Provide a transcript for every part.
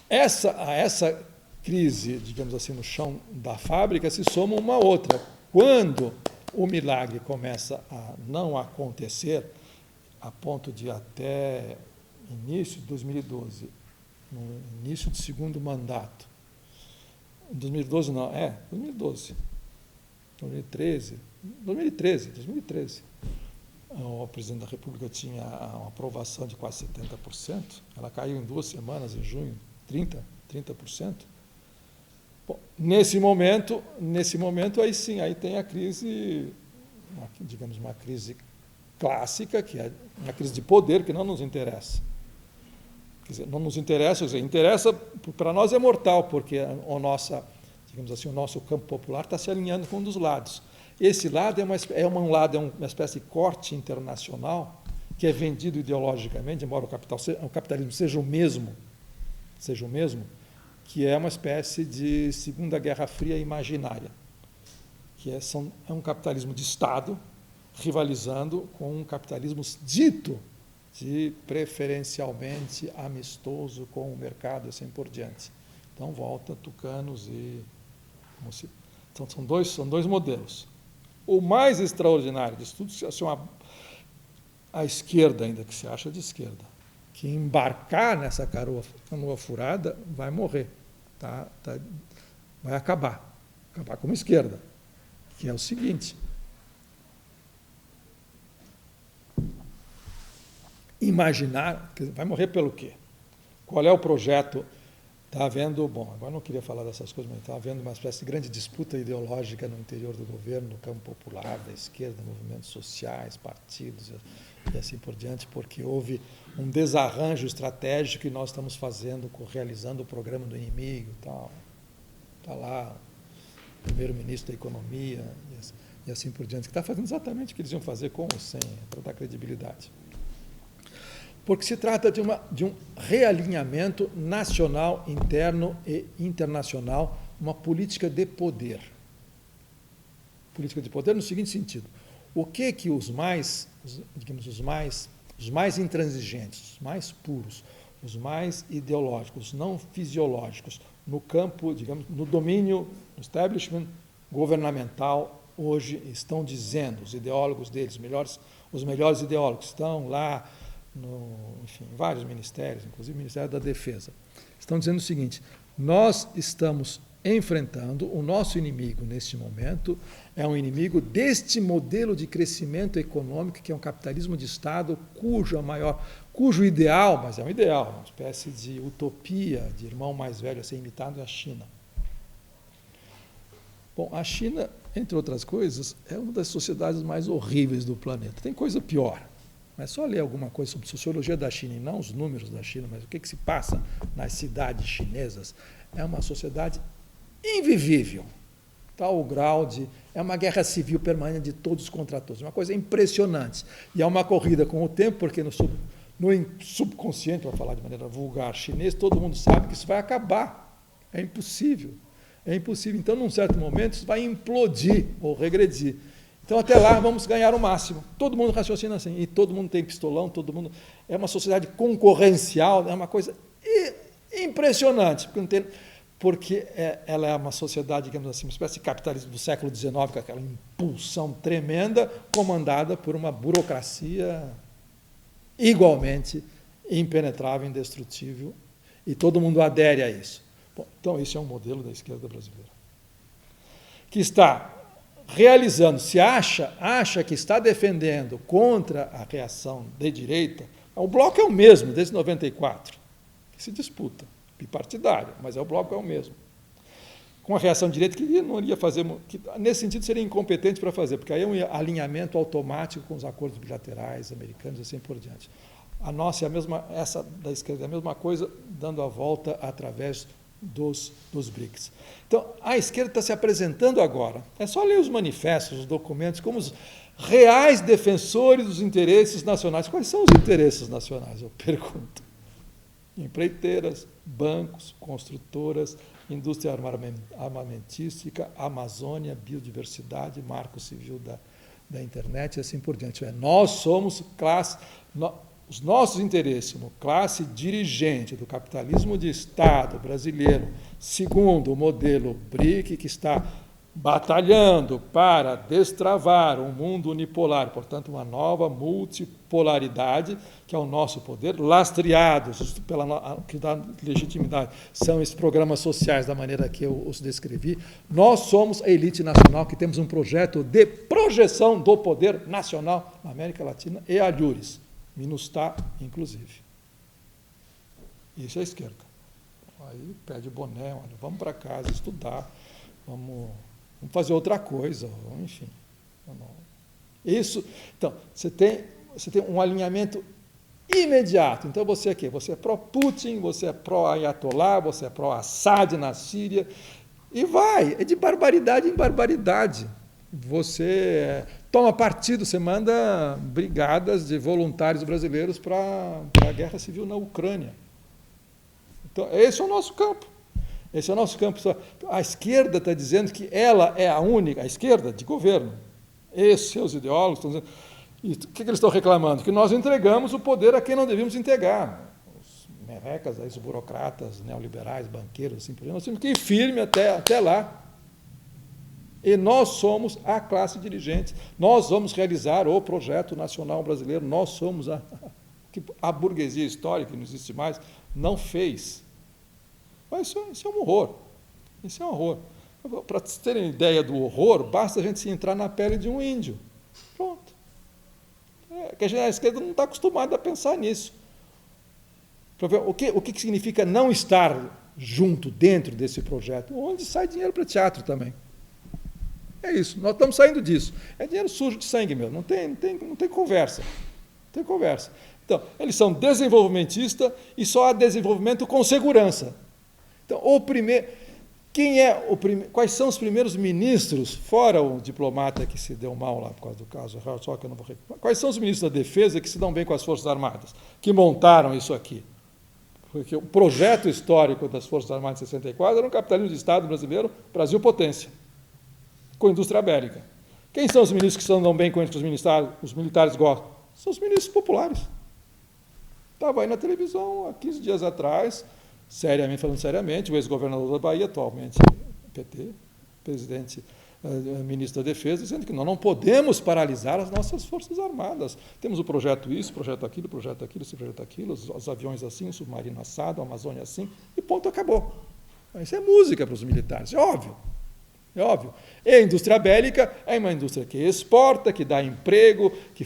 A essa crise, digamos assim, no chão da fábrica, se soma uma outra. Quando o milagre começa a não acontecer, a ponto de até início de 2012, no início do segundo mandato, 2012 não, 2012, 2013, o presidente da República tinha uma aprovação de quase 70%, ela caiu em 2 semanas, em junho, 30%. Bom, nesse momento, aí sim, aí tem a crise, digamos, uma crise clássica, que é uma crise de poder que não nos interessa. Quer dizer, não nos interessa, interessa para nós é mortal, porque digamos assim, o nosso campo popular está se alinhando com um dos lados. Esse lado é uma espécie de corte internacional que é vendido ideologicamente, embora o capitalismo seja o mesmo, que é uma espécie de Segunda Guerra Fria imaginária, que é um capitalismo de Estado rivalizando com um capitalismo dito de preferencialmente amistoso com o mercado e assim por diante. Então, volta tucanos e... Então, são dois modelos. O mais extraordinário disso tudo é a esquerda, ainda que se acha de esquerda, que embarcar nessa canoa furada vai morrer, vai acabar como esquerda, que é o seguinte: imaginar, vai morrer pelo quê? Qual é o projeto? Está havendo, bom, agora não queria falar dessas coisas, mas está havendo uma espécie de grande disputa ideológica no interior do governo, no campo popular, da esquerda, movimentos sociais, partidos e assim por diante, porque houve um desarranjo estratégico que nós estamos fazendo, realizando o programa do inimigo, tal. Está lá o primeiro-ministro da Economia e assim por diante, que está fazendo exatamente o que eles iam fazer com ou sem, para dar credibilidade. Porque se trata de um realinhamento nacional, interno e internacional, uma política de poder. Política de poder no seguinte sentido: o que os mais intransigentes, os mais puros, os mais ideológicos, não fisiológicos, no campo, digamos, no domínio, no establishment governamental, hoje estão dizendo, os ideólogos deles, os melhores ideólogos estão lá, enfim, vários ministérios, inclusive o Ministério da Defesa, estão dizendo o seguinte: nós estamos enfrentando o nosso inimigo neste momento, é um inimigo deste modelo de crescimento econômico, que é um capitalismo de Estado, cujo ideal, mas é um ideal, uma espécie de utopia, de irmão mais velho a ser imitado, é a China. Bom, a China, entre outras coisas, é uma das sociedades mais horríveis do planeta. Tem coisa pior. Mas só ler alguma coisa sobre sociologia da China, e não os números da China, mas o que se passa nas cidades chinesas, é uma sociedade invivível. Tal grau de... É uma guerra civil permanente de todos contra todos, uma coisa impressionante. E é uma corrida com o tempo, porque no subconsciente, para falar de maneira vulgar, chinês, todo mundo sabe que isso vai acabar. É impossível. Então, num certo momento, isso vai implodir ou regredir. Então, até lá, vamos ganhar o máximo. Todo mundo raciocina assim, e todo mundo tem pistolão, todo mundo... É uma sociedade concorrencial, é uma coisa impressionante, porque ela é uma sociedade, digamos assim, uma espécie de capitalismo do século XIX, com aquela impulsão tremenda, comandada por uma burocracia igualmente impenetrável, indestrutível, e todo mundo adere a isso. Bom, então, esse é um modelo da esquerda brasileira, que está realizando, se acha que está defendendo contra a reação de direita. O bloco é o mesmo, desde 94, que se disputa, bipartidário, mas o bloco é o mesmo. Com a reação de direita, que não iria fazer, que nesse sentido seria incompetente para fazer, porque aí é um alinhamento automático com os acordos bilaterais americanos e assim por diante. A nossa é a mesma, essa da esquerda é a mesma coisa, dando a volta através dos BRICS. Então, a esquerda está se apresentando agora. É só ler os manifestos, os documentos, como os reais defensores dos interesses nacionais. Quais são os interesses nacionais? Eu pergunto. Empreiteiras, bancos, construtoras, indústria armamentística, Amazônia, biodiversidade, marco civil da internet e assim por diante. Nós somos classe... os nossos interesses como classe dirigente do capitalismo de Estado brasileiro, segundo o modelo BRIC, que está batalhando para destravar um mundo unipolar, portanto, uma nova multipolaridade, que é o nosso poder, lastreados pela que dá legitimidade, são esses programas sociais da maneira que eu os descrevi. Nós somos a elite nacional que temos um projeto de projeção do poder nacional na América Latina e alhures, MINUSTAH, inclusive. Isso é a esquerda. Aí pede boné, olha, vamos para casa estudar, vamos fazer outra coisa, enfim. Isso, então, você tem um alinhamento imediato. Então, você é quê? Você é pró-Putin, você é pró-Ayatollah, você é pró-Assad na Síria, e é de barbaridade em barbaridade. Você toma partido, você manda brigadas de voluntários brasileiros para a guerra civil na Ucrânia. Então, esse é o nosso campo. Esse é o nosso campo. A esquerda está dizendo que ela é a única, a esquerda de governo, esses seus ideólogos estão dizendo. E o que eles estão reclamando? Que nós entregamos o poder a quem não devíamos entregar. Os merrecas, os burocratas, neoliberais, banqueiros, assim por diante, nós temos que ir firme até lá. E nós somos a classe dirigente, nós vamos realizar o projeto nacional brasileiro, nós somos a burguesia histórica, que não existe mais, não fez. Mas isso é um horror. Isso é um horror. Para vocês terem ideia do horror, basta a gente se entrar na pele de um índio. Pronto. Que a esquerda não está acostumada a pensar nisso. Para ver o que significa não estar junto, dentro desse projeto, onde sai dinheiro para teatro também. É isso, nós estamos saindo disso. É dinheiro sujo de sangue mesmo, não tem conversa. Não tem conversa. Então, eles são desenvolvimentistas e só há desenvolvimento com segurança. Então, quais são os primeiros ministros, fora o diplomata que se deu mal lá por causa do caso, só que eu não vou reclamar, quais são os ministros da Defesa que se dão bem com as Forças Armadas, que montaram isso aqui? Porque o projeto histórico das Forças Armadas de 64 era um capitalismo de Estado brasileiro, Brasil potência, com indústria bélica. Quem são os ministros que se dão bem com os militares gostam? São os ministros populares. Estava aí na televisão há 15 dias atrás, falando seriamente, o ex-governador da Bahia, atualmente PT, ministro da Defesa, dizendo que nós não podemos paralisar as nossas Forças Armadas. Temos o projeto isso, projeto aquilo, os aviões assim, o submarino assado, a Amazônia assim, e ponto, acabou. Isso é música para os militares, é óbvio. É óbvio. E a indústria bélica é uma indústria que exporta, que dá emprego, que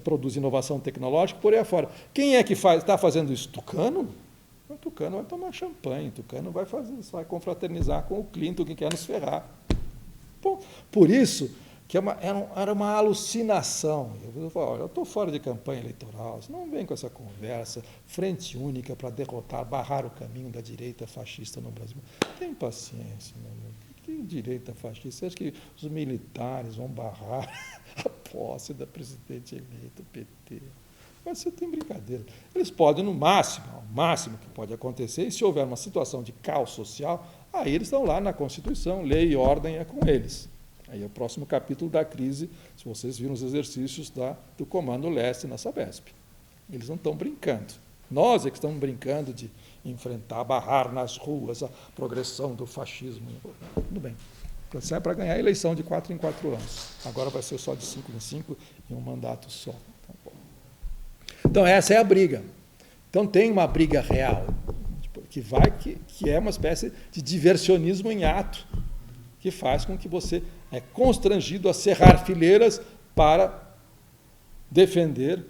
produz inovação tecnológica, por aí afora. Quem é que está fazendo isso? Tucano? O Tucano vai tomar champanhe, Tucano vai confraternizar com o Clinton, que quer nos ferrar. Por isso que era uma alucinação. Eu falo, olha, eu estou fora de campanha eleitoral, você não vem com essa conversa, frente única para derrotar, barrar o caminho da direita fascista no Brasil. Tem paciência, meu amigo. Que direita fascista? Você acha que os militares vão barrar a posse da presidente eleita, PT? Mas você tem brincadeira. Eles podem, no máximo, o máximo que pode acontecer, e se houver uma situação de caos social, aí eles estão lá na Constituição, lei e ordem é com eles. Aí é o próximo capítulo da crise, se vocês viram os exercícios do Comando Leste na Sabesp. Eles não estão brincando. Nós é que estamos brincando de enfrentar, barrar nas ruas a progressão do fascismo. Tudo bem. Isso é para ganhar a eleição de 4 em 4 anos. Agora vai ser só de 5 em 5 e um mandato só. Então, essa é a briga. Então, tem uma briga real, que é uma espécie de diversionismo em ato, que faz com que você é constrangido a cerrar fileiras para defender,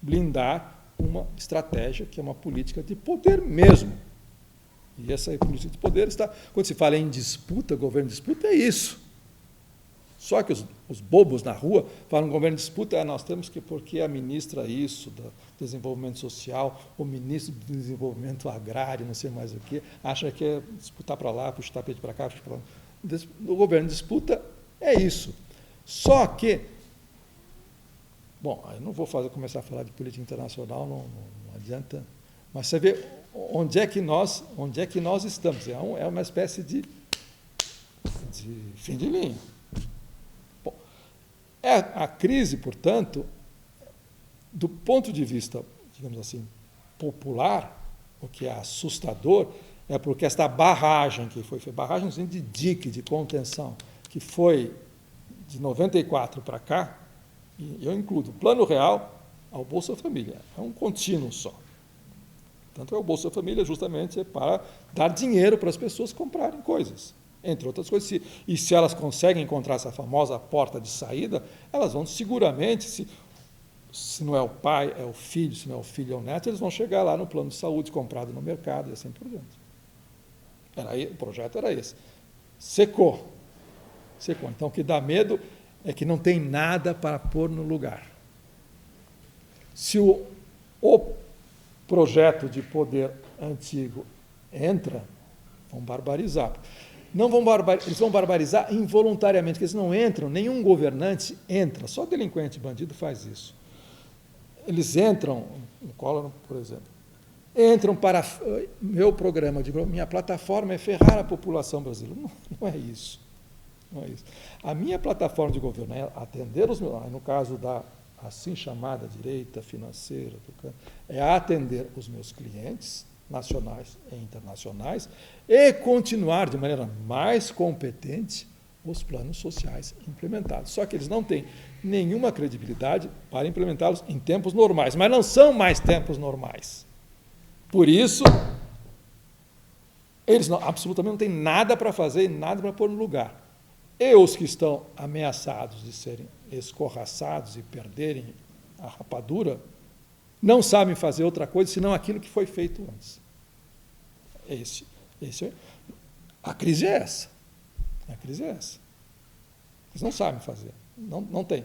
blindar uma estratégia que é uma política de poder mesmo. E essa política de poder quando se fala em disputa, governo de disputa, é isso. Só que os bobos na rua falam governo de disputa, nós temos que, porque a ministra isso, do desenvolvimento social, o ministro do desenvolvimento agrário, não sei mais o quê, acha que é disputar para lá, puxar o tapete para cá, puxar para lá. O governo de disputa é isso. Só que, bom, eu não vou começar a falar de política internacional, não adianta, mas você vê onde é que nós estamos. É uma espécie de fim de linha. Bom, a crise, portanto, Do ponto de vista, digamos assim, popular, o que é assustador é porque esta barragem que foi feita, barragem no sentido de dique, de contenção, que foi de 94 para cá, e eu incluo do Plano Real ao Bolsa Família, é um contínuo só. Tanto é o Bolsa Família justamente para dar dinheiro para as pessoas comprarem coisas, entre outras coisas. E se elas conseguem encontrar essa famosa porta de saída, elas vão seguramente, se não é o pai, é o filho, se não é o filho, é o neto, eles vão chegar lá no plano de saúde comprado no mercado e assim por diante. O projeto era esse. Secou. Então, o que dá medo é que não tem nada para pôr no lugar. Se o projeto de poder antigo entra, vão barbarizar. Eles vão barbarizar involuntariamente, porque eles não entram, nenhum governante entra, só delinquente, bandido faz isso. Eles entram, o Collor, por exemplo, entram para meu programa, minha plataforma é ferrar a população brasileira. Não é isso. Não é isso. A minha plataforma de governo é atender os meus, no caso da assim chamada direita financeira, é atender os meus clientes nacionais e internacionais e continuar de maneira mais competente os planos sociais implementados. Só que eles não têm nenhuma credibilidade para implementá-los em tempos normais, mas não são mais tempos normais. Por isso, eles absolutamente não têm nada para fazer e nada para pôr no lugar. E os que estão ameaçados de serem escorraçados e perderem a rapadura, não sabem fazer outra coisa senão aquilo que foi feito antes. A crise é essa. Eles não sabem fazer. Não tem.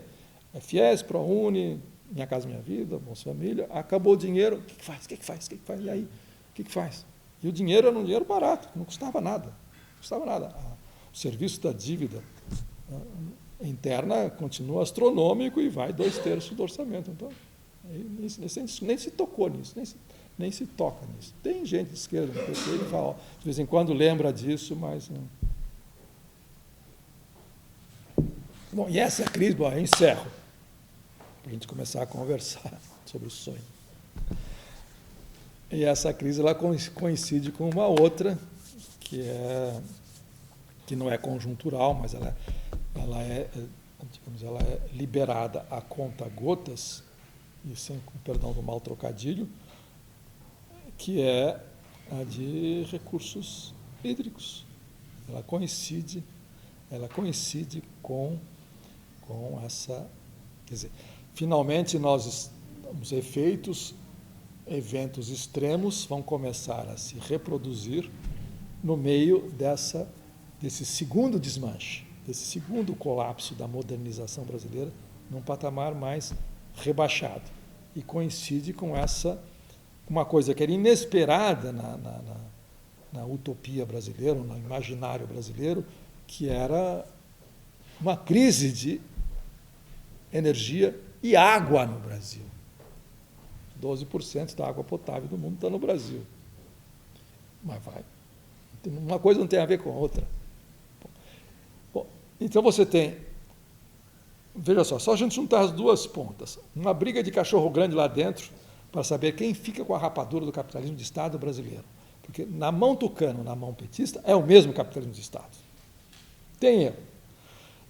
É FIES, ProUni, Minha Casa Minha Vida, Bolsa Família, acabou o dinheiro, o que faz? E aí? O que faz? E o dinheiro era um dinheiro barato, não custava nada. O serviço da dívida interna continua astronômico e vai 2/3 do orçamento. Então, nem se tocou nisso, nem se toca nisso. Tem gente de esquerda no PT que fala, de vez em quando lembra disso, mas não. Bom, e essa é a crise, bom, eu encerro, para a gente começar a conversar sobre o sonho. E essa crise ela coincide com uma outra, que não é conjuntural, mas ela é liberada a conta-gotas, e sem perdão do mal trocadilho, que é a de recursos hídricos. Ela coincide com essa... Quer dizer, finalmente os eventos extremos vão começar a se reproduzir no meio desse segundo desmanche, desse segundo colapso da modernização brasileira num patamar mais rebaixado. E coincide com uma coisa que era inesperada na utopia brasileira, no imaginário brasileiro, que era uma crise de energia e água no Brasil. 12% da água potável do mundo está no Brasil. Mas vai. Uma coisa não tem a ver com a outra. Bom, então você tem, veja só a gente juntar as duas pontas, uma briga de cachorro grande lá dentro para saber quem fica com a rapadura do capitalismo de Estado brasileiro. Porque na mão tucano, na mão petista, é o mesmo capitalismo de Estado. Tem erro.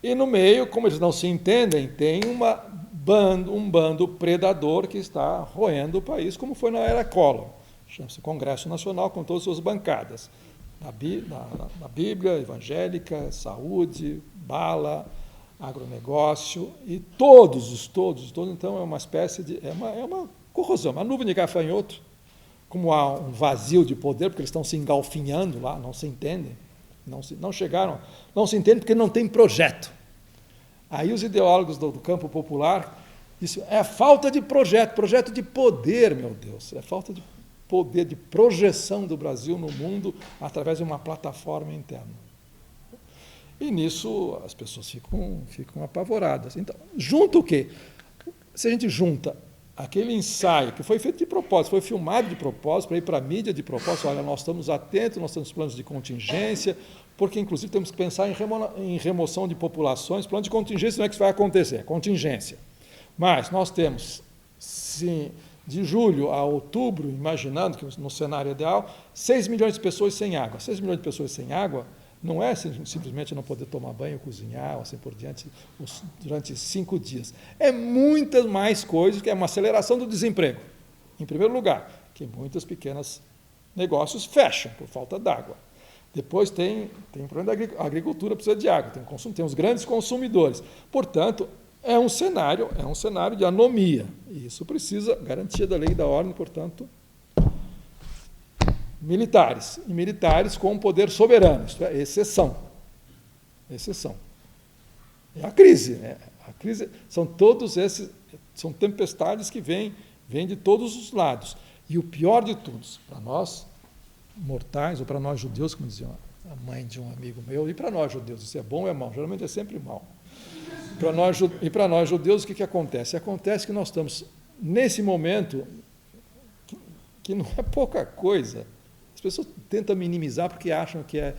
E no meio, como eles não se entendem, tem um bando predador que está roendo o país, como foi na era Collor. Chama-se Congresso Nacional, com todas as suas bancadas. Na Bíblia, evangélica, saúde, bala, agronegócio, e todos, então é uma espécie de... É uma corrosão, uma nuvem de gafanhoto, como há um vazio de poder, porque eles estão se engalfinhando lá, não se entendem. Não se entendem porque não tem projeto. Aí os ideólogos do campo popular dizem, é falta de projeto de poder, meu Deus, é falta de poder, de projeção do Brasil no mundo através de uma plataforma interna. E nisso as pessoas ficam apavoradas. Então, junta o quê? Se a gente junta aquele ensaio que foi feito de propósito, foi filmado de propósito, para ir para a mídia de propósito, olha, nós estamos atentos, nós temos planos de contingência, porque, inclusive, temos que pensar em remoção de populações. Plano de contingência não é que isso vai acontecer, é contingência. Mas nós temos sim, de julho a outubro, imaginando que no cenário ideal, 6 milhões de pessoas sem água. 6 milhões de pessoas sem água não é simplesmente não poder tomar banho, cozinhar, assim por diante, durante 5 dias. É muitas mais coisas, que é uma aceleração do desemprego. Em primeiro lugar, que muitos pequenos negócios fecham por falta d'água. Depois tem o problema da agricultura, precisa de água, tem os grandes consumidores. Portanto, é um cenário de anomia. E isso precisa garantia da lei e da ordem, portanto, militares. E militares com poder soberano, isto é, exceção. Exceção. É a crise. Né? A crise são tempestades que vêm de todos os lados. E o pior de tudo, para nós mortais, ou para nós judeus, como dizia a mãe de um amigo meu, e para nós judeus, isso é bom ou é mal? Geralmente é sempre mal. E para nós judeus, o que acontece? Acontece que nós estamos, nesse momento, que não é pouca coisa. As pessoas tentam minimizar porque acham que é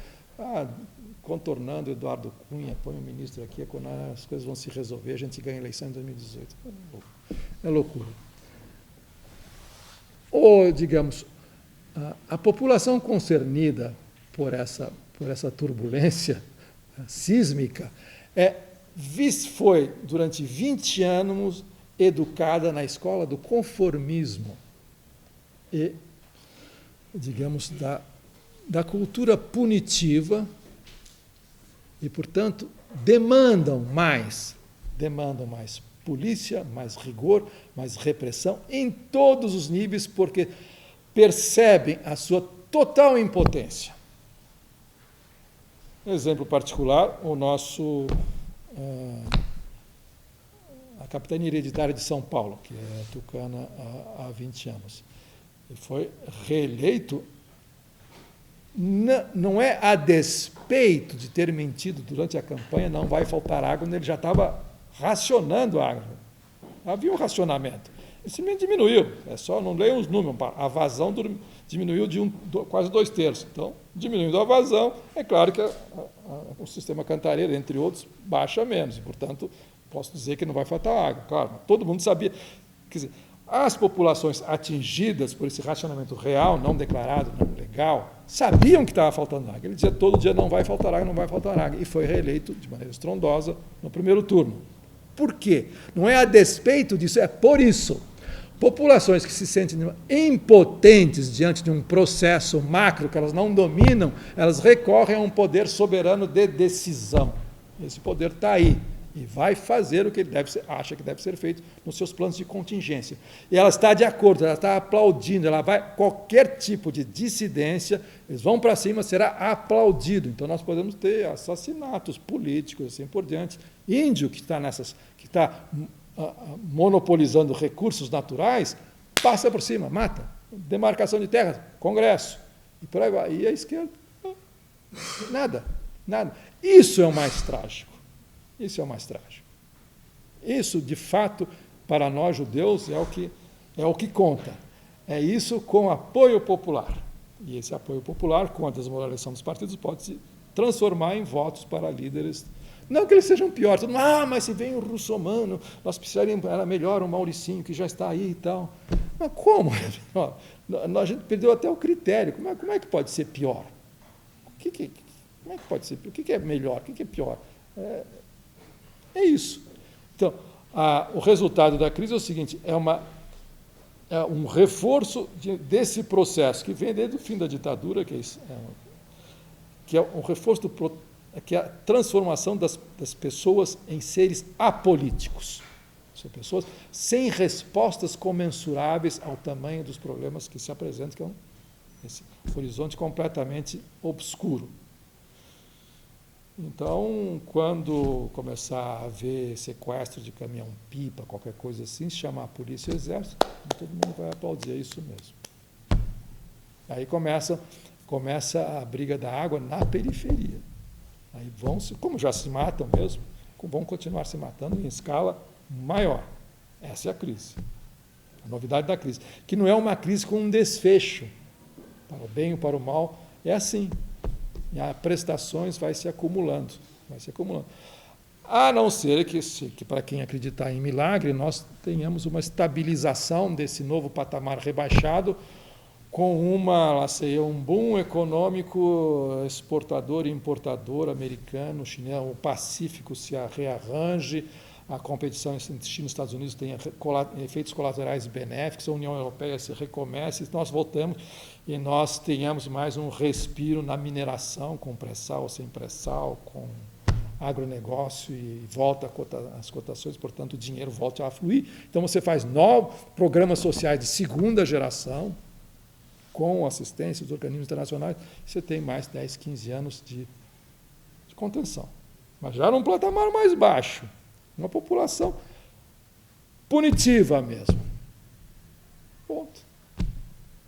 contornando Eduardo Cunha, põe um ministro aqui, quando as coisas vão se resolver, a gente ganha a eleição em 2018. É loucura. Ou, digamos, a população concernida por essa turbulência sísmica foi, durante 20 anos, educada na escola do conformismo e, digamos, da cultura punitiva e, portanto, demandam mais polícia, mais rigor, mais repressão em todos os níveis, porque percebem a sua total impotência. Exemplo particular, a capitania hereditária de São Paulo, que é tucana há 20 anos. Ele foi reeleito, não é a despeito de ter mentido durante a campanha, não vai faltar água, ele já estava racionando a água. Havia um racionamento. Ele simplesmente diminuiu, não leio os números, a vazão diminuiu de quase 2/3. Então, diminuindo a vazão, é claro que o sistema Cantareira, entre outros, baixa menos, e, portanto, posso dizer que não vai faltar água. Claro, todo mundo sabia. Quer dizer, as populações atingidas por esse racionamento real, não declarado, não legal, sabiam que estava faltando água. Ele dizia todo dia não vai faltar água, não vai faltar água, e foi reeleito de maneira estrondosa no primeiro turno. Por quê? Não é a despeito disso, é por isso. Populações que se sentem impotentes diante de um processo macro que elas não dominam, elas recorrem a um poder soberano de decisão. Esse poder está aí e vai fazer o que ele acha que deve ser feito nos seus planos de contingência. E ela está de acordo, ela está aplaudindo, qualquer tipo de dissidência, eles vão para cima, será aplaudido. Então nós podemos ter assassinatos políticos, assim por diante. Índio que está monopolizando recursos naturais, passa por cima, mata. Demarcação de terras, Congresso. E por aí vai. E a esquerda, nada. Isso é o mais trágico. Isso, de fato, para nós judeus, é o que conta. É isso com apoio popular. E esse apoio popular, com a desmoralização dos partidos, pode se transformar em votos para líderes. Não que eles sejam piores. Mas se vem o russomano, nós precisaríamos, era melhor o Mauricinho, que já está aí e tal. Mas como? A gente perdeu até o critério. Como é que pode ser pior? Como é que pode ser? O que é melhor? O que é pior? É isso. Então, o resultado da crise é o seguinte, é um reforço desse processo que vem desde o fim da ditadura, que é um reforço que é a transformação das pessoas em seres apolíticos. São pessoas sem respostas comensuráveis ao tamanho dos problemas que se apresentam, que é esse horizonte completamente obscuro. Então, quando começar a haver sequestro de caminhão-pipa, qualquer coisa assim, se chamar a polícia e o exército, todo mundo vai aplaudir, é isso mesmo. Aí começa a briga da água na periferia. Aí como já se matam mesmo, vão continuar se matando em escala maior. Essa é a crise. A novidade da crise. Que não é uma crise com um desfecho. Para o bem ou para o mal, é assim. E as prestações vai se acumulando. A não ser que, para quem acreditar em milagre, nós tenhamos uma estabilização desse novo patamar rebaixado, com um boom econômico exportador e importador americano, chinês, o Pacífico se rearranje, a competição entre China e Estados Unidos tenha efeitos colaterais benéficos, a União Europeia se recomece, nós voltamos e nós tenhamos mais um respiro na mineração, com pré-sal ou sem pré-sal, com agronegócio, e volta as cotações, portanto, o dinheiro volta a fluir. Então, você faz novos programas sociais de segunda geração, com assistência dos organismos internacionais, você tem mais 10, 15 anos de contenção. Mas já num patamar mais baixo, uma população punitiva mesmo. Ponto.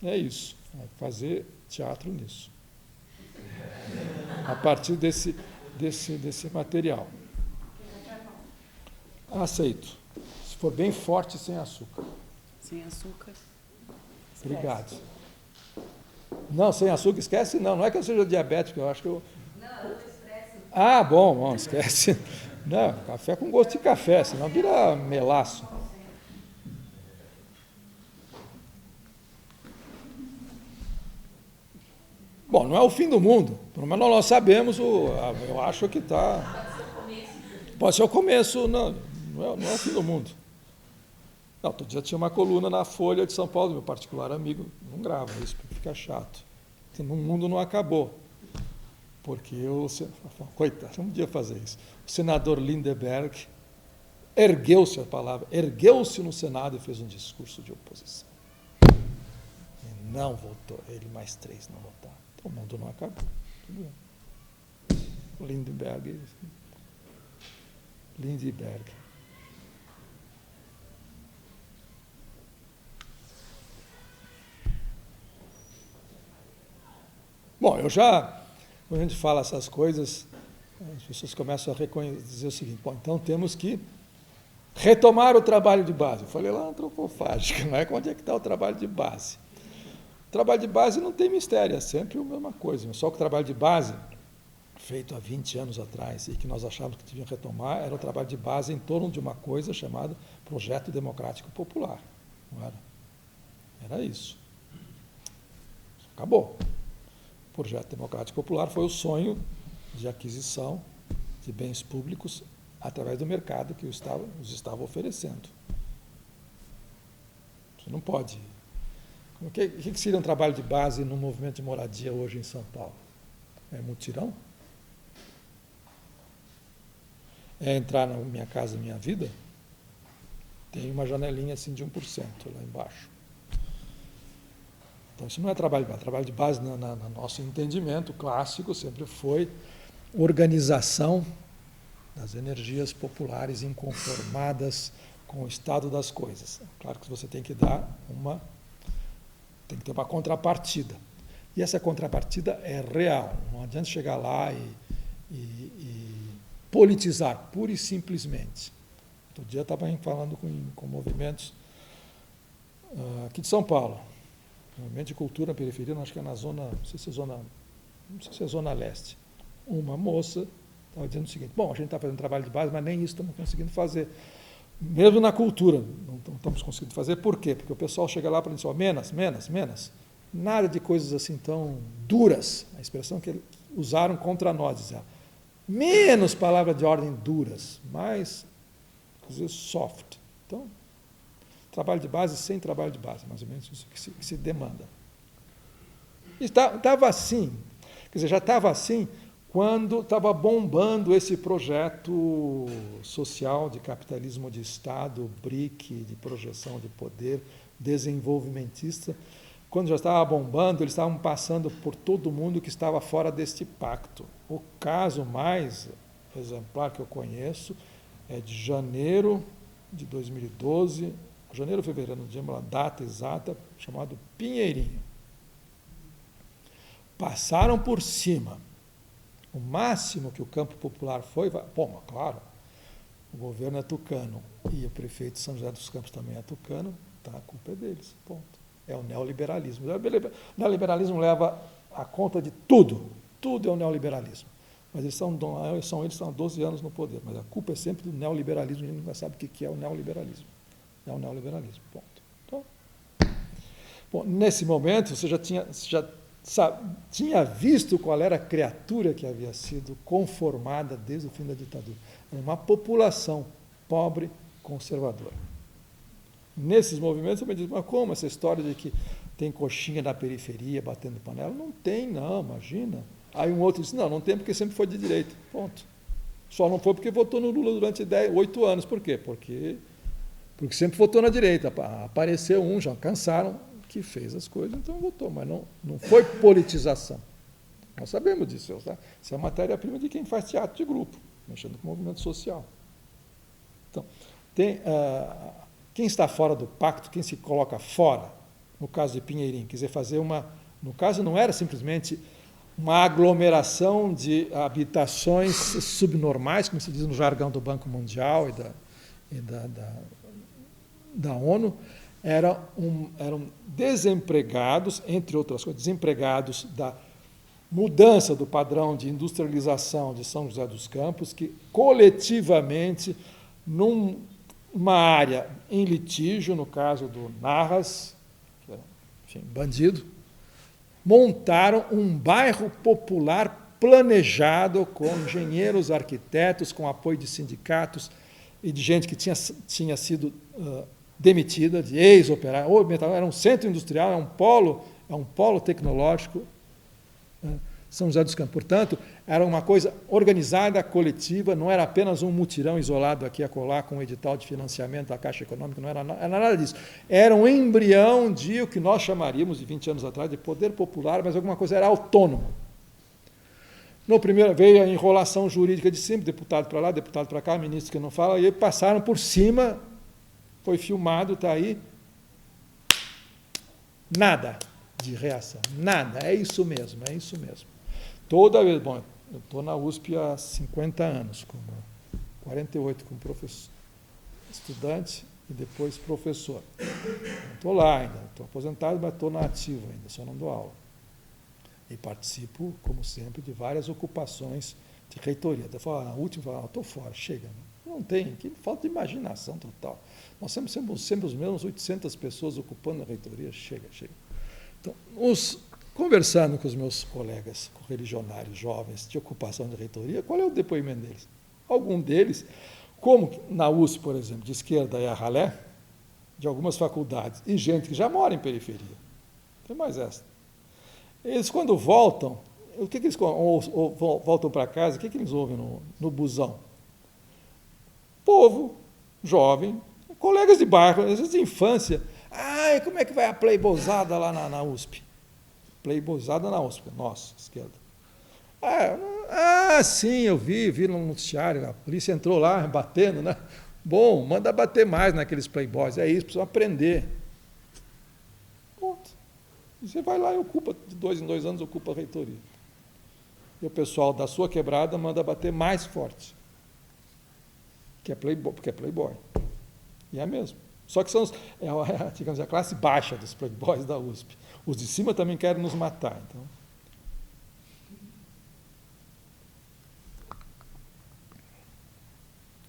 É isso. Vai fazer teatro nisso. A partir desse material. Aceito. Se for bem forte, sem açúcar. Sem açúcar. Obrigado. Não, sem açúcar, esquece não. Não é que eu seja diabético, eu acho que eu... Não, expresso. Ah, bom, esquece. Não, café com gosto de café, senão vira melaço. Bom, não é o fim do mundo, pelo menos nós sabemos, eu acho que está... Pode ser o começo, não é o fim do mundo. Não, outro dia tinha uma coluna na Folha de São Paulo, meu particular amigo, não grava isso, porque fica chato. O mundo não acabou. Porque coitado, não podia fazer isso. O senador Lindeberg ergueu-se no Senado e fez um discurso de oposição. E não votou, ele mais 3 não votaram. Então o mundo não acabou. Tudo bem. Lindeberg. Bom, quando a gente fala essas coisas, as pessoas começam a dizer o seguinte, bom, então temos que retomar o trabalho de base. Eu falei lá antropofágica, não é? Onde é que está o trabalho de base? O trabalho de base não tem mistério, é sempre a mesma coisa, só que o trabalho de base, feito há 20 anos atrás, e que nós achávamos que deviam retomar, era o trabalho de base em torno de uma coisa chamada Projeto Democrático Popular. Não era? Era isso. Acabou. O Projeto Democrático Popular foi o sonho de aquisição de bens públicos através do mercado que os estava oferecendo. Você não pode... O que seria um trabalho de base no movimento de moradia hoje em São Paulo? É mutirão? É entrar na Minha Casa Minha Vida? Tem uma janelinha assim de 1% lá embaixo. Então, isso não é trabalho de base. Trabalho de base, no nosso entendimento clássico, sempre foi organização das energias populares inconformadas com o estado das coisas. Claro que você tem que ter uma contrapartida. E essa contrapartida é real. Não adianta chegar lá e politizar, pura e simplesmente. Outro dia eu estava falando com movimentos aqui de São Paulo. Movimento de cultura, periferia, acho que é na zona, não sei se é zona leste. Uma moça estava dizendo o seguinte, bom, a gente está fazendo trabalho de base, mas nem isso estamos conseguindo fazer. Mesmo na cultura, não estamos conseguindo fazer. Por quê? Porque o pessoal chega lá para dizer, menos. Nada de coisas assim tão duras, a expressão que usaram contra nós, dizer, menos palavras de ordem duras, mais, coisas soft. Então, trabalho de base sem trabalho de base, mais ou menos isso que se demanda. Estava assim, quer dizer, já estava assim quando estava bombando esse projeto social de capitalismo de Estado, BRIC, de projeção de poder, desenvolvimentista. Quando já estava bombando, eles estavam passando por todo mundo que estava fora deste pacto. O caso mais exemplar que eu conheço é de janeiro de 2012, janeiro ou fevereiro, não lembro a data exata, chamado Pinheirinho. Passaram por cima. O máximo que o campo popular foi... Bom, claro, o governo é tucano e o prefeito de São José dos Campos também é tucano, tá, a culpa é deles, ponto. É o neoliberalismo. O neoliberalismo leva a conta de tudo. Tudo é o neoliberalismo. Mas eles estão há 12 anos no poder, mas a culpa é sempre do neoliberalismo, a gente nunca sabe o que é o neoliberalismo. É o neoliberalismo, ponto. Então, bom, nesse momento, você já tinha visto qual era a criatura que havia sido conformada desde o fim da ditadura. Era uma população pobre, conservadora. Nesses movimentos, você me diz, mas como essa história de que tem coxinha na periferia batendo panela? Não tem, não, imagina. Aí um outro disse, não tem porque sempre foi de direita. Ponto. Só não foi porque votou no Lula durante 8 anos. Por quê? Porque sempre votou na direita. Apareceu um, já cansaram, que fez as coisas, então votou. Mas não foi politização. Nós sabemos disso. Isso é matéria-prima de quem faz teatro de grupo, mexendo com o movimento social. Então, quem está fora do pacto, quem se coloca fora, no caso de Pinheirinho, quer dizer, fazer no caso não era simplesmente uma aglomeração de habitações subnormais, como se diz no jargão do Banco Mundial e da ONU, eram desempregados, entre outras coisas, desempregados da mudança do padrão de industrialização de São José dos Campos, que coletivamente, numa área em litígio, no caso do Narras, que era, enfim, bandido, montaram um bairro popular planejado com engenheiros, arquitetos, com apoio de sindicatos e de gente que tinha sido demitida, de ex-operários. Era um centro industrial, é um polo tecnológico, São José dos Campos. Portanto, era uma coisa organizada, coletiva, não era apenas um mutirão isolado aqui a colar com um edital de financiamento da Caixa Econômica, não era nada disso. Era um embrião de o que nós chamaríamos, de 20 anos atrás, de poder popular, mas alguma coisa era autônomo. No primeiro veio a enrolação jurídica de cima, deputado para lá, deputado para cá, ministro que não fala, e passaram por cima, foi filmado, está aí, nada de reação, nada, é isso mesmo. Toda vez, bom, eu estou na USP há 50 anos, 48 como professor, estudante e depois professor. Estou lá ainda, estou aposentado, mas estou na ativa ainda, só não dou aula. E participo, como sempre, de várias ocupações de reitoria. Até falar, na última, estou fora, chega. Não tem, que falta de imaginação total. Nós sempre os mesmos 800 pessoas ocupando a reitoria, chega. Então, conversando com os meus colegas correligionários jovens de ocupação de reitoria, qual é o depoimento deles? Algum deles, como na USP, por exemplo, de esquerda é a ralé, de algumas faculdades, e gente que já mora em periferia. Tem mais essa. Eles, quando voltam, o que eles ou voltam para casa, o que eles ouvem no busão? Povo, jovem, colegas de bairro, às vezes de infância. Como é que vai a playboyzada lá na USP? Playboyzada na USP, nossa, esquerda. Sim, eu vi no noticiário, a polícia entrou lá batendo, né? Bom, manda bater mais naqueles playboys, é isso, precisam aprender. Ponto. Você vai lá e ocupa, de 2 em 2 anos, ocupa a reitoria. E o pessoal da sua quebrada manda bater mais forte. Que é playboy, porque é playboy. E é mesmo. Só que são digamos, a classe baixa dos playboys da USP. Os de cima também querem nos matar. Então.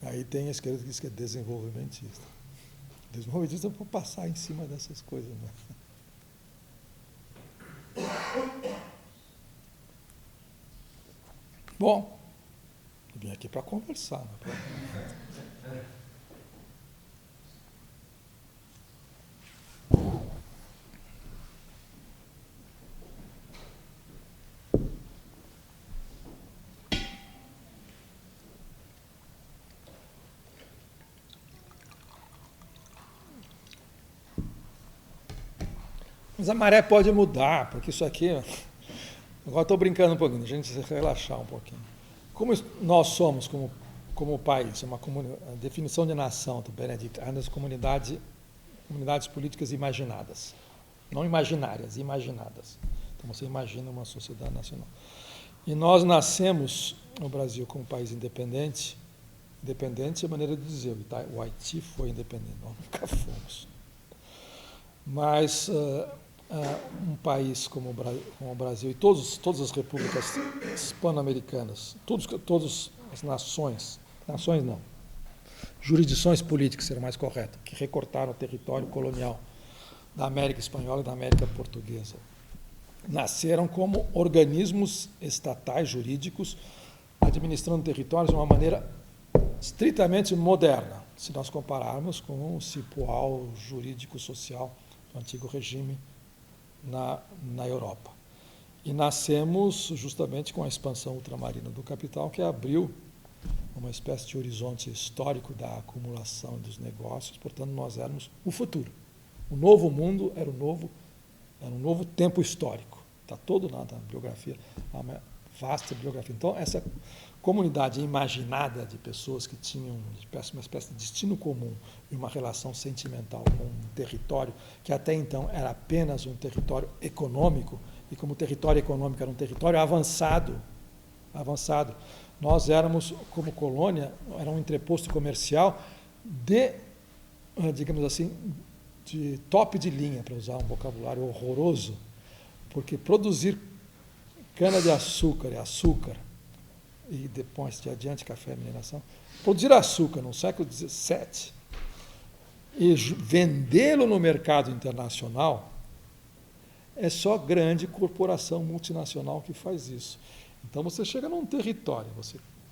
Aí tem a esquerda que diz que é desenvolvimentista. Desenvolvimentista é para passar em cima dessas coisas. Né? Bom, eu vim aqui para conversar. Né? Mas a maré pode mudar, porque isso aqui... Agora estou brincando um pouquinho, a gente se relaxar um pouquinho. Como nós somos como país, a definição de nação do Benedito, é das comunidades políticas imaginadas. Não imaginárias, imaginadas. Então você imagina uma sociedade nacional. E nós nascemos no Brasil como país independente. Independente é a maneira de dizer, o Haiti foi independente, nós nunca fomos. Mas um país como o Brasil e todas as repúblicas hispano-americanas, todas as nações não, jurisdições políticas, seria mais correto, que recortaram o território colonial da América Espanhola e da América Portuguesa, nasceram como organismos estatais jurídicos, administrando territórios de uma maneira estritamente moderna, se nós compararmos com o cipoal jurídico-social do antigo regime na Europa. E nascemos justamente com a expansão ultramarina do capital, que abriu uma espécie de horizonte histórico da acumulação dos negócios, portanto, nós éramos o futuro. O novo mundo era um novo tempo histórico. Está todo na biografia, uma vasta biografia. Então, essa comunidade imaginada de pessoas que tinham uma espécie de destino comum e uma relação sentimental com um território que até então era apenas um território econômico, e como o território econômico era um território avançado, nós éramos, como colônia, era um entreposto comercial de, digamos assim, de top de linha, para usar um vocabulário horroroso, porque produzir cana-de-açúcar e açúcar, e depois de adiante café e mineração, produzir açúcar no século XVII e vendê-lo no mercado internacional, é só grande corporação multinacional que faz isso. Então você chega num território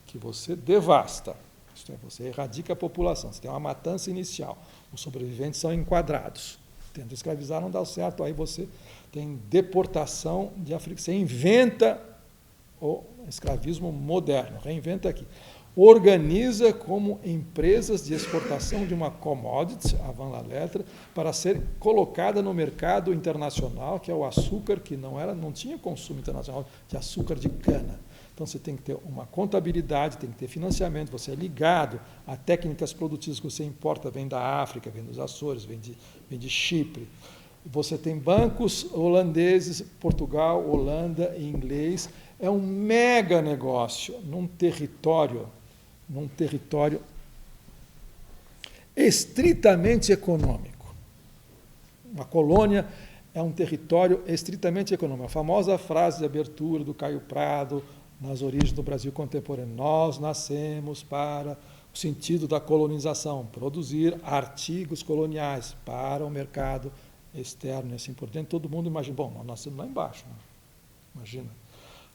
que você devasta, isto é, você erradica a população, você tem uma matança inicial, os sobreviventes são enquadrados, tenta escravizar, não dá certo, aí você tem deportação de africanos, você inventa o escravismo moderno, reinventa aqui. Organiza como empresas de exportação de uma commodity, avant la lettre, para ser colocada no mercado internacional, que é o açúcar, que não tinha consumo internacional de açúcar de cana. Então, você tem que ter uma contabilidade, tem que ter financiamento, você é ligado a técnicas produtivas que você importa, vem da África, vem dos Açores, vem de Chipre. Você tem bancos holandeses, Portugal, Holanda e inglês. É um mega negócio num território estritamente econômico. Uma colônia é um território estritamente econômico. A famosa frase de abertura do Caio Prado, nas origens do Brasil contemporâneo: nós nascemos para o sentido da colonização, produzir artigos coloniais para o mercado externo e assim por diante. Todo mundo imagina, bom, nós nascemos lá embaixo, né? Imagina.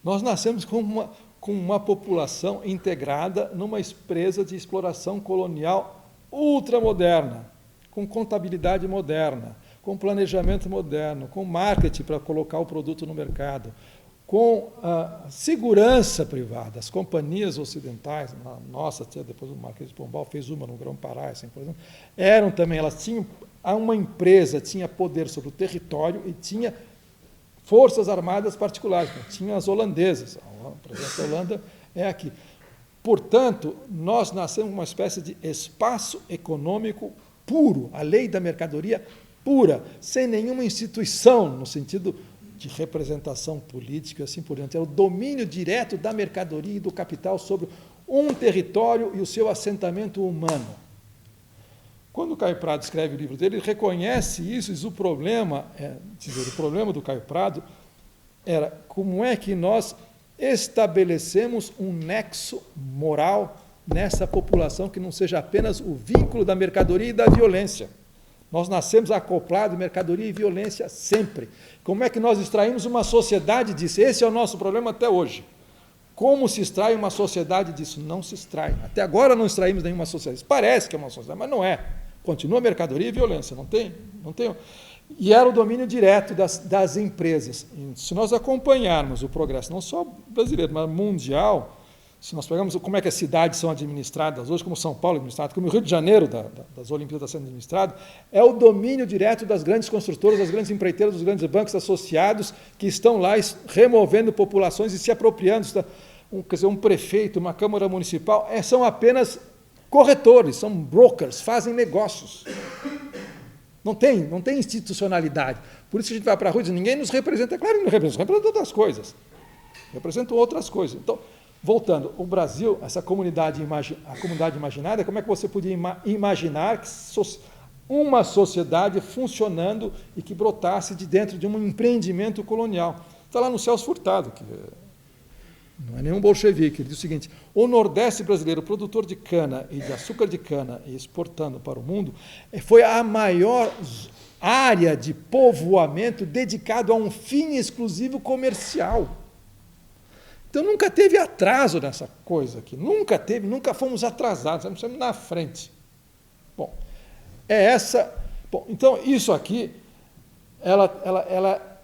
Nós nascemos com uma população integrada numa empresa de exploração colonial ultramoderna, com contabilidade moderna, com planejamento moderno, com marketing para colocar o produto no mercado, com a segurança privada. As companhias ocidentais, a nossa, depois o Marquês de Pombal fez uma no Grão-Pará, assim, por exemplo, eram também, elas tinham, uma empresa tinha poder sobre o território e tinha forças armadas particulares, tinha as holandesas, por exemplo, a Holanda é aqui. Portanto, nós nascemos uma espécie de espaço econômico puro, a lei da mercadoria pura, sem nenhuma instituição, no sentido de representação política e assim por diante. É o domínio direto da mercadoria e do capital sobre um território e o seu assentamento humano. Quando o Caio Prado escreve o livro dele, ele reconhece isso, e o problema do Caio Prado era como é que nós estabelecemos um nexo moral nessa população que não seja apenas o vínculo da mercadoria e da violência. Nós nascemos acoplados, mercadoria e violência sempre. Como é que nós extraímos uma sociedade disso? Esse é o nosso problema até hoje. Como se extrai uma sociedade disso? Não se extrai. Até agora não extraímos nenhuma sociedade. Parece que é uma sociedade, mas não é. Continua mercadoria e violência, não tem. E era o domínio direto das empresas. E se nós acompanharmos o progresso, não só brasileiro, mas mundial, se nós pegarmos como é que as cidades são administradas hoje, como São Paulo é administrado, como o Rio de Janeiro das Olimpíadas está sendo administrado, é o domínio direto das grandes construtoras, das grandes empreiteiras, dos grandes bancos associados que estão lá removendo populações e se apropriando. Quer dizer, um prefeito, uma Câmara Municipal, são apenas corretores, são brokers, fazem negócios. Não tem institucionalidade. Por isso que a gente vai para a rua e diz, ninguém nos representa. Claro que não representa outras coisas. Representam outras coisas. Então, voltando, o Brasil, essa comunidade, a comunidade imaginária, como é que você podia imaginar que uma sociedade funcionando e que brotasse de dentro de um empreendimento colonial. Está lá no Celso Furtado, que não é nenhum bolchevique, ele diz o seguinte: o Nordeste brasileiro, produtor de cana e de açúcar de cana e exportando para o mundo, foi a maior área de povoamento dedicado a um fim exclusivo comercial. Então nunca teve atraso nessa coisa aqui, nunca fomos atrasados, estamos na frente. Bom, então isso aqui, ela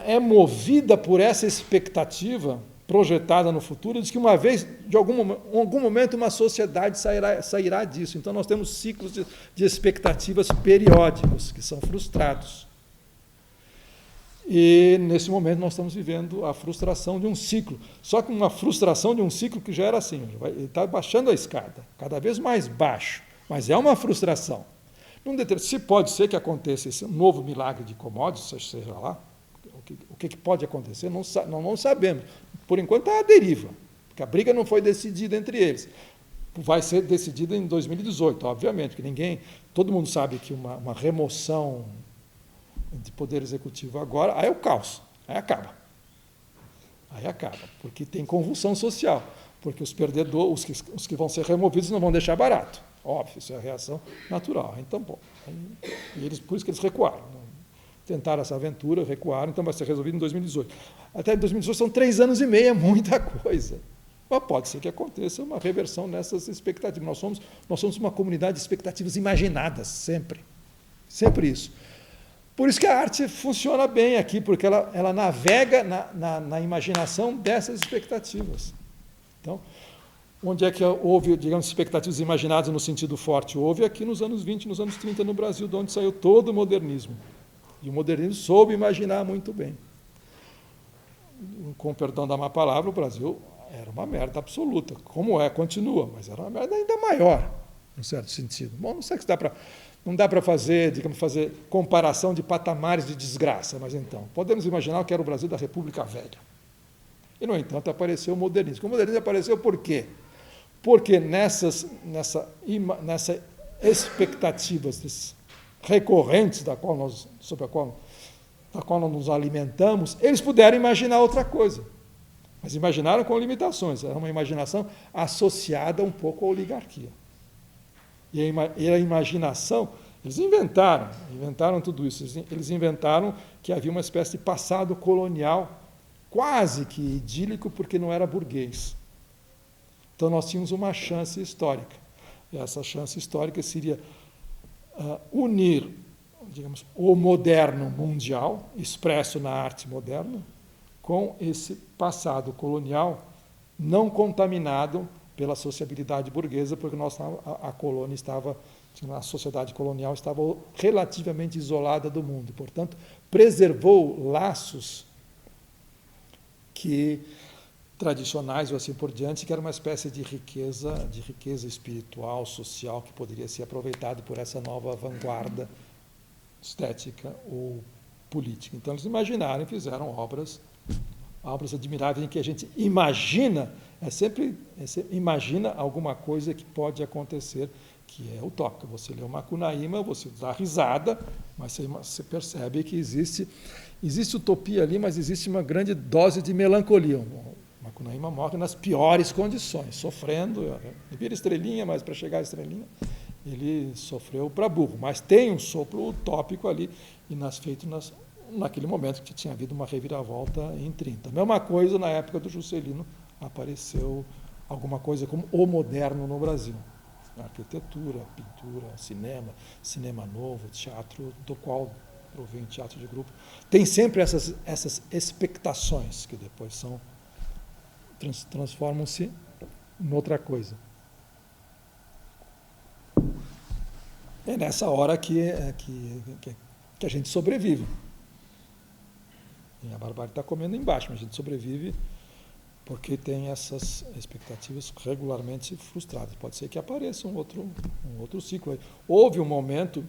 é movida por essa expectativa projetada no futuro, de que uma vez, de algum momento, uma sociedade sairá disso. Então nós temos ciclos de expectativas periódicos, que são frustrados. E, nesse momento, nós estamos vivendo a frustração de um ciclo. Só que uma frustração de um ciclo que já era assim, ele está baixando a escada, cada vez mais baixo, mas é uma frustração. Se pode ser que aconteça esse novo milagre de commodities, seja lá, o que pode acontecer, não sabemos. Por enquanto está à deriva, porque a briga não foi decidida entre eles. Vai ser decidida em 2018, obviamente, porque todo mundo sabe que uma remoção de poder executivo agora, aí é o caos, aí acaba, porque tem convulsão social, porque os perdedores, os que vão ser removidos não vão deixar barato, óbvio, isso é a reação natural. Então, bom, por isso que eles recuaram. Tentaram essa aventura, recuaram, então vai ser resolvido em 2018. Até 2018 são 3 anos e meio, é muita coisa. Mas pode ser que aconteça uma reversão nessas expectativas. Nós somos uma comunidade de expectativas imaginadas, sempre. Sempre isso. Por isso que a arte funciona bem aqui, porque ela navega na imaginação dessas expectativas. Então, onde é que houve, digamos, expectativas imaginadas no sentido forte? Houve aqui nos anos 20, nos anos 30 no Brasil, de onde saiu todo o modernismo. E o modernismo soube imaginar muito bem. Com perdão da má palavra, o Brasil era uma merda absoluta, como continua, mas era uma merda ainda maior, num certo sentido. Bom, não sei se não dá para fazer comparação de patamares de desgraça, mas então, podemos imaginar que era o Brasil da República Velha. E, no entanto, apareceu o modernismo. O modernismo apareceu por quê? Porque nessas expectativas recorrentes sobre a qual nós nos alimentamos, eles puderam imaginar outra coisa. Mas imaginaram com limitações. Era uma imaginação associada um pouco à oligarquia. E a imaginação, eles inventaram tudo isso. Eles inventaram que havia uma espécie de passado colonial quase que idílico, porque não era burguês. Então nós tínhamos uma chance histórica. E essa chance histórica seria unir, digamos, o moderno mundial, expresso na arte moderna, com esse passado colonial não contaminado pela sociabilidade burguesa, porque a colônia estava, a sociedade colonial estava relativamente isolada do mundo, portanto, preservou laços tradicionais ou assim por diante, que era uma espécie de riqueza espiritual, social, que poderia ser aproveitado por essa nova vanguarda estética ou política. Então, eles imaginaram e fizeram obras admiráveis em que a gente imagina, sempre imagina alguma coisa que pode acontecer, que é utópica. Você lê o Macunaíma, você dá risada, mas você percebe que existe utopia ali, mas existe uma grande dose de melancolia. Macunaíma morre nas piores condições, sofrendo, ele vira estrelinha, mas para chegar à estrelinha, ele sofreu para burro. Mas tem um sopro utópico ali, e feito naquele momento que tinha havido uma reviravolta em 30. Mesma coisa na época do Juscelino, apareceu alguma coisa como o moderno no Brasil. Arquitetura, pintura, cinema novo, teatro, do qual provém teatro de grupo. Tem sempre essas expectações que depois transformam-se em outra coisa. É nessa hora que a gente sobrevive. E a barbárie está comendo embaixo, mas a gente sobrevive porque tem essas expectativas regularmente frustradas. Pode ser que apareça um outro ciclo aí. Houve um momento,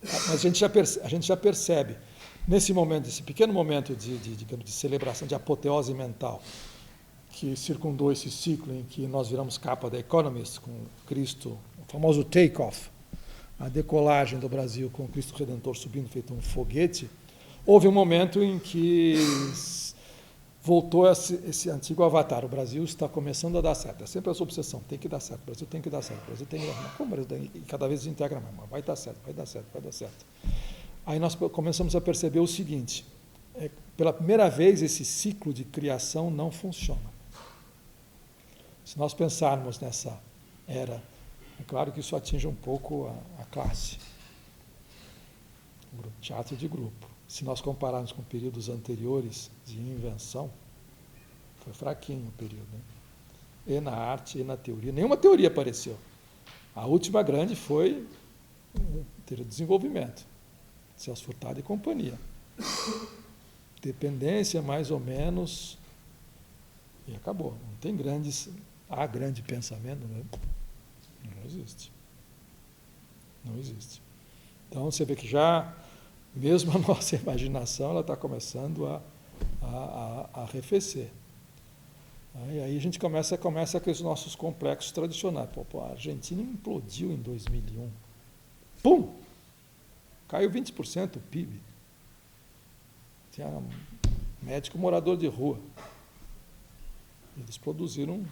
mas a gente já percebe, nesse momento, esse pequeno momento de celebração, de apoteose mental, que circundou esse ciclo em que nós viramos capa da Economist, com Cristo, o famoso take-off, a decolagem do Brasil com o Cristo Redentor subindo feito um foguete, houve um momento em que voltou esse antigo avatar. O Brasil está começando a dar certo. É sempre essa obsessão, tem que dar certo, o Brasil tem que dar certo, o Brasil tem que dar certo. Como o Brasil e cada vez se integra mais, mas vai dar certo, vai dar certo, vai dar certo. Aí nós começamos a perceber o seguinte, pela primeira vez esse ciclo de criação não funciona. Se nós pensarmos nessa era, é claro que isso atinge um pouco a classe, o teatro de grupo. Se nós compararmos com períodos anteriores de invenção, foi fraquinho o período, né? E na arte, e na teoria. Nenhuma teoria apareceu. A última grande foi o período de desenvolvimento. Celso Furtado e companhia. Dependência, mais ou menos, e acabou. Não tem grande pensamento, né? Não existe. Não existe. Então, você vê que já, mesmo a nossa imaginação, ela está começando a arrefecer. E aí a gente começa com os nossos complexos tradicionais. A Argentina implodiu em 2001. Pum! Caiu 20% o PIB. Tinha um médico morador de rua. Eles produziram,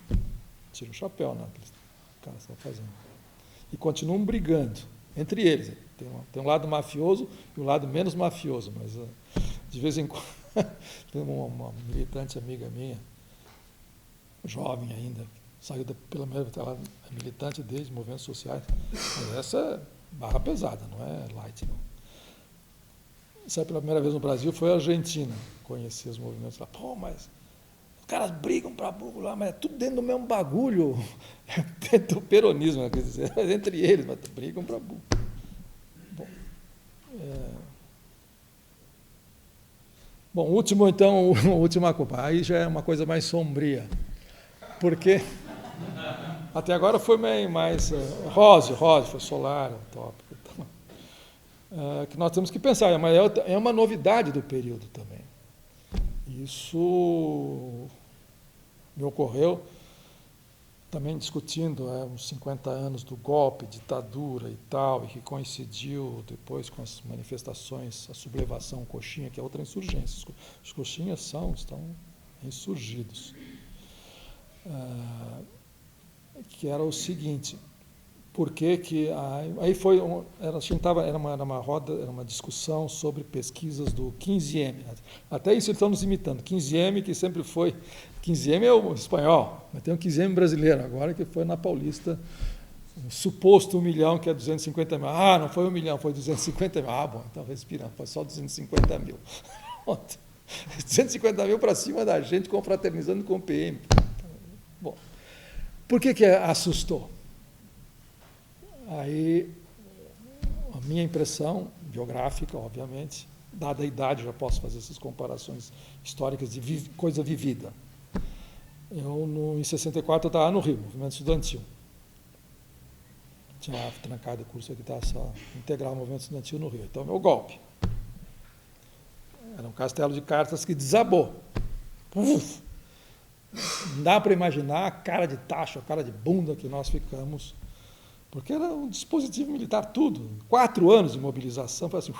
tira o chapéu, né? Que os caras estão fazendo. E continuam brigando entre eles. Tem um lado mafioso e um lado menos mafioso, mas de vez em quando tem uma militante amiga minha, jovem ainda, saiu pela primeira vez, ela é militante desde movimentos sociais, mas essa é barra pesada, não é light, não. Saiu pela primeira vez no Brasil, foi a Argentina, conhecer os movimentos lá. Pô, mas os caras brigam para burro lá, mas é tudo dentro do mesmo bagulho, dentro do peronismo, quer dizer, entre eles, mas brigam para burro. Bom, última culpa, aí já é uma coisa mais sombria, porque até agora foi meio mais Rose, foi solar, tópico, que nós temos que pensar, mas é uma novidade do período também. Isso me ocorreu também discutindo uns 50 anos do golpe, ditadura e tal, e que coincidiu depois com as manifestações, a sublevação coxinha, que é outra insurgência. Os coxinhas estão insurgidos. Que era o seguinte, porque que aí foi era uma roda, era uma discussão sobre pesquisas do 15M. Até isso eles estão nos imitando. 15M, que sempre foi 15M é o espanhol, mas tem um 15M brasileiro agora, que foi na Paulista, um suposto 1 milhão, que é 250 mil. Ah, não foi 1 milhão, foi 250 mil. Ah, bom, então respirando, foi só 250 mil. 250 mil para cima da gente, confraternizando com o PM. Bom, por que assustou? Aí, a minha impressão biográfica, obviamente, dada a idade, já posso fazer essas comparações históricas de coisa vivida. Em 64, eu estava no Rio, movimento estudantil. Tinha lá trancado o curso aqui, estava só integrar o movimento estudantil no Rio. Então, meu golpe. Era um castelo de cartas que desabou. Uf! Não dá para imaginar a cara de tacho, a cara de bunda que nós ficamos, porque era um dispositivo militar, tudo. 4 anos de mobilização, foi assim.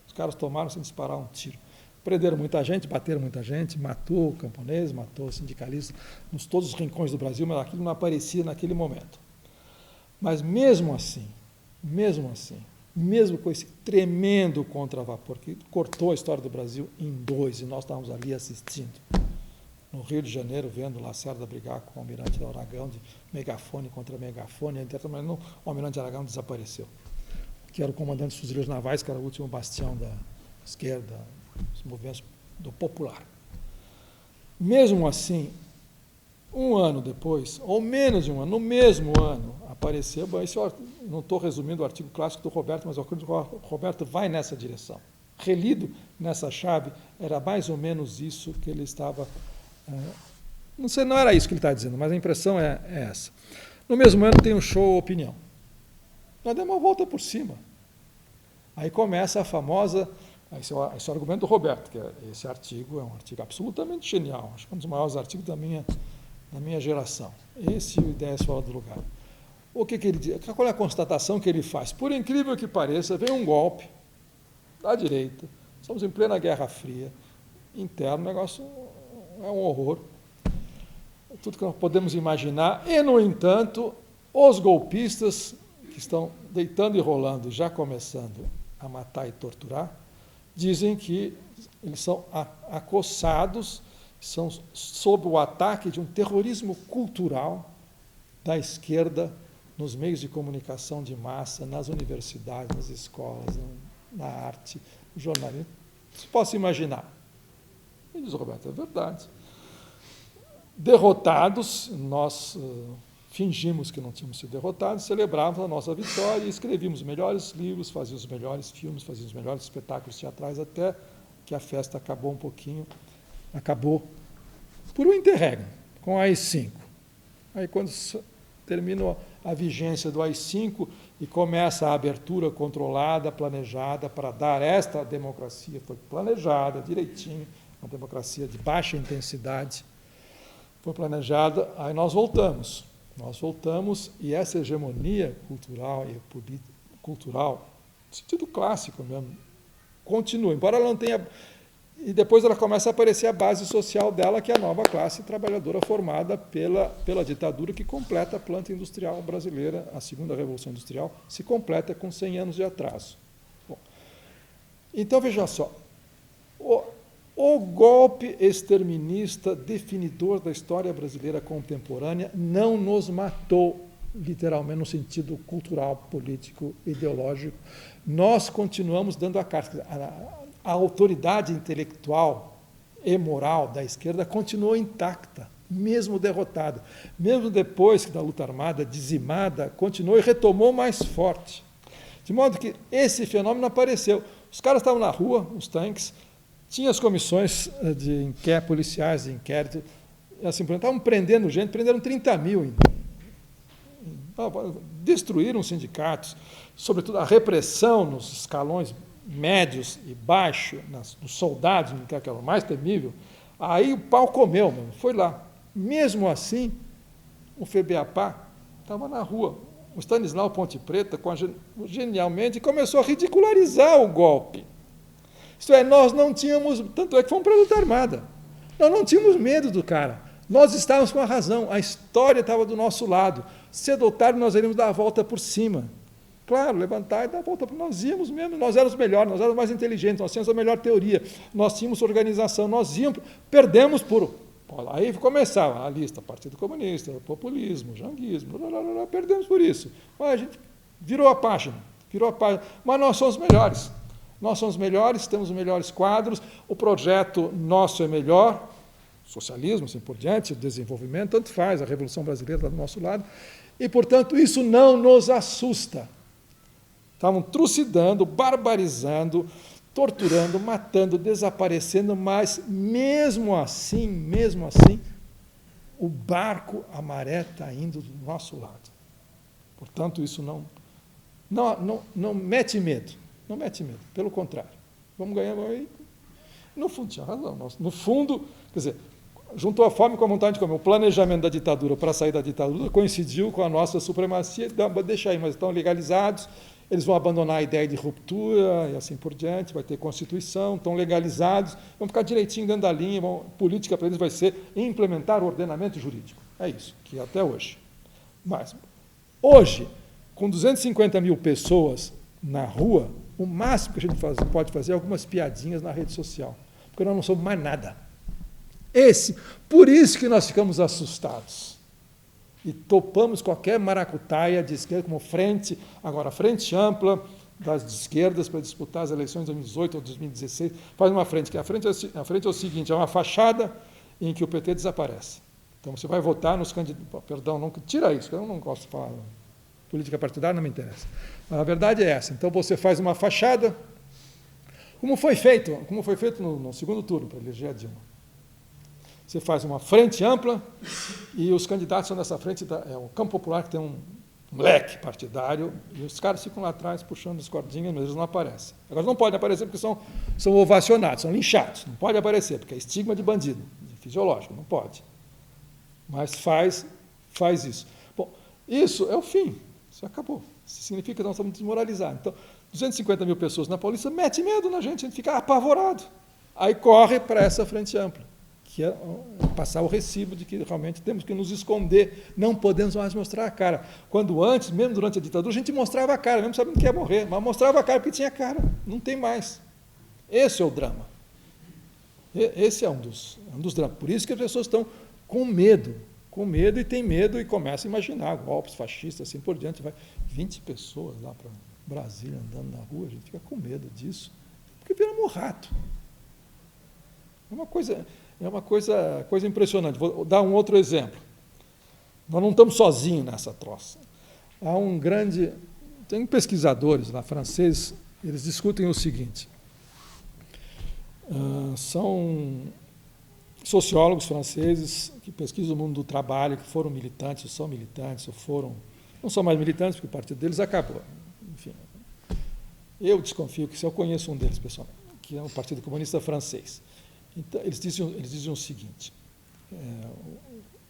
Os caras tomaram sem disparar um tiro. Prenderam muita gente, bateram muita gente, matou o camponês, matou o sindicalista, nos todos os rincões do Brasil, mas aquilo não aparecia naquele momento. Mas mesmo assim, mesmo com esse tremendo contravapor, que cortou a história do Brasil em 2, e nós estávamos ali assistindo, no Rio de Janeiro, vendo Lacerda brigar com o almirante Aragão, de megafone contra megafone, mas o almirante Aragão desapareceu, que era o comandante dos fuzileiros navais, que era o último bastião da esquerda, os movimentos do popular. Mesmo assim, 1 ano depois, ou menos de 1 ano, no mesmo ano, apareceu, não estou resumindo o artigo clássico do Roberto, mas o artigo do Roberto vai nessa direção. Relido nessa chave, era mais ou menos isso que ele estava... não sei, não era isso que ele está dizendo, mas a impressão é essa. No mesmo ano tem um show Opinião. Nós demos uma volta por cima. Aí começa a famosa... Esse é o argumento do Roberto, que esse artigo é um artigo absolutamente acho que é um dos maiores artigos da minha geração. Esse e o Ideias Fora do Lugar. O que ele diz? Qual é a constatação que ele faz? Por incrível que pareça, vem um golpe da direita, estamos em plena Guerra Fria, interno, o negócio é um horror, tudo que nós podemos imaginar, e, no entanto, os golpistas que estão deitando e rolando, já começando a matar e torturar, dizem que eles são acossados, são sob o ataque de um terrorismo cultural da esquerda nos meios de comunicação de massa, nas universidades, nas escolas, na arte, no jornalismo. Você pode imaginar. E diz, Roberto, é verdade. Derrotados, nós fingimos que não tínhamos sido derrotados, celebrávamos a nossa vitória e escrevíamos os melhores livros, fazíamos os melhores filmes, fazíamos os melhores espetáculos teatrais, até que a festa acabou um pouquinho, acabou por um interregno, com a AI-5. Aí, quando termina a vigência do AI-5 e começa a abertura controlada, planejada, para dar esta democracia, foi planejada direitinho, uma democracia de baixa intensidade, foi planejada, aí nós voltamos. Nós voltamos e essa hegemonia cultural e cultural, no sentido clássico mesmo, continua, embora ela não tenha... E depois ela começa a aparecer a base social dela, que é a nova classe trabalhadora formada pela ditadura que completa a planta industrial brasileira, a segunda Revolução Industrial, se completa com 100 anos de atraso. Bom, então, veja só, o golpe exterminista definidor da história brasileira contemporânea não nos matou, literalmente, no sentido cultural, político, ideológico. Nós continuamos dando a carta. A autoridade intelectual e moral da esquerda continuou intacta, mesmo derrotada. Mesmo depois da luta armada dizimada, continuou e retomou mais forte. De modo que esse fenômeno apareceu. Os caras estavam na rua, os tanques, tinha as comissões policiais de inquérito, assim, estavam prendendo gente, prenderam 30 mil. Destruíram sindicatos, sobretudo a repressão nos escalões médios e baixos, nos soldados, que era o mais temível, aí o pau comeu, mesmo, foi lá. Mesmo assim, o FEBEAPA estava na rua. O Stanislau Ponte Preta, genialmente, começou a ridicularizar o golpe. Isto é, nós não tínhamos, tanto é que fomos para a luta armada, nós não tínhamos medo do cara, nós estávamos com a razão, a história estava do nosso lado, cedo ou tarde nós iríamos dar a volta por cima. Claro, levantar e dar a volta, nós íamos mesmo, nós éramos melhores, nós éramos mais inteligentes, nós tínhamos a melhor teoria, nós tínhamos organização, nós íamos, perdemos por... Aí começava a lista, Partido Comunista, populismo, janguismo, perdemos por isso. Mas a gente virou a página, mas nós somos melhores. Nós somos melhores, temos os melhores quadros, o projeto nosso é melhor, socialismo, assim por diante, o desenvolvimento, tanto faz, a Revolução Brasileira está do nosso lado, e, portanto, isso não nos assusta. Estavam trucidando, barbarizando, torturando, matando, desaparecendo, mas, mesmo assim, o barco, a maré está indo do nosso lado. Portanto, isso não mete medo. Não mete medo, pelo contrário. Vamos ganhar. No fundo, tinha razão. No fundo, quer dizer, juntou a fome com a vontade de comer. O planejamento da ditadura para sair da ditadura coincidiu com a nossa supremacia. Deixa aí, mas estão legalizados, eles vão abandonar a ideia de ruptura e assim por diante, vai ter Constituição, estão legalizados, vão ficar direitinho dentro da linha, política para eles vai ser implementar o ordenamento jurídico. É isso, que até hoje. Mas, hoje, com 250 mil pessoas na rua, o máximo que a gente pode fazer é algumas piadinhas na rede social, porque nós não somos mais nada. Por isso que nós ficamos assustados. E topamos qualquer maracutaia de esquerda, como frente ampla das esquerdas para disputar as eleições de 2018 ou 2016. Faz uma frente, que a frente é o seguinte, é uma fachada em que o PT desaparece. Então você vai votar nos candidatos... Perdão, não tira isso, eu não gosto de falar... Política partidária não me interessa. Mas a verdade é essa. Então, você faz uma fachada, como foi feito no segundo turno, para eleger a Dilma. Você faz uma frente ampla e os candidatos são dessa frente, é o Campo Popular, que tem um leque partidário, e os caras ficam lá atrás puxando as cordinhas, mas eles não aparecem. Agora, não podem aparecer porque são ovacionados, são linchados. Não pode aparecer, porque é estigma de bandido, fisiológico, não pode. Mas faz isso. Bom, Isso é o fim. Isso acabou. Isso significa que nós estamos desmoralizados. Então, 250 mil pessoas na Paulista mete medo na gente, a gente fica apavorado. Aí corre para essa frente ampla, que é passar o recibo de que realmente temos que nos esconder, não podemos mais mostrar a cara. Quando antes, mesmo durante a ditadura, a gente mostrava a cara, mesmo sabendo que ia morrer, mas mostrava a cara porque tinha cara, não tem mais. Esse é o drama. Esse é um dos dramas. Por isso que as pessoas estão com medo e tem medo e começam a imaginar golpes fascistas, assim por diante. Vai 20 pessoas lá para Brasília andando na rua, a gente fica com medo disso, porque viramos rato. É uma coisa impressionante. Vou dar um outro exemplo. Nós não estamos sozinhos nessa troça. Tem pesquisadores lá franceses, eles discutem o seguinte. São sociólogos franceses que pesquisam o mundo do trabalho, que foram militantes, ou são militantes, não são mais militantes, porque o partido deles acabou. Enfim, eu desconfio que se eu conheço um deles, pessoal, que é um Partido Comunista Francês. Então, eles dizem o seguinte,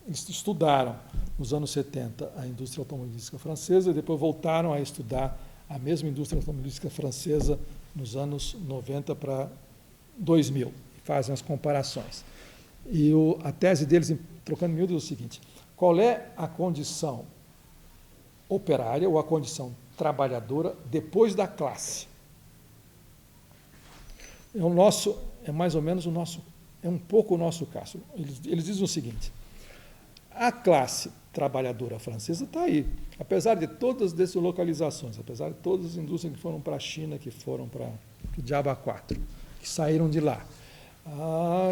eles estudaram nos anos 70 a indústria automobilística francesa e depois voltaram a estudar a mesma indústria automobilística francesa nos anos 90 para 2000, e fazem as comparações. E a tese deles, trocando miúdos, é o seguinte: qual é a condição operária ou a condição trabalhadora depois da classe? É mais ou menos é um pouco o nosso caso. Eles dizem o seguinte: a classe trabalhadora francesa está aí, apesar de todas as deslocalizações, apesar de todas as indústrias que foram para a China, que foram para o Diabo a 4, que saíram de lá.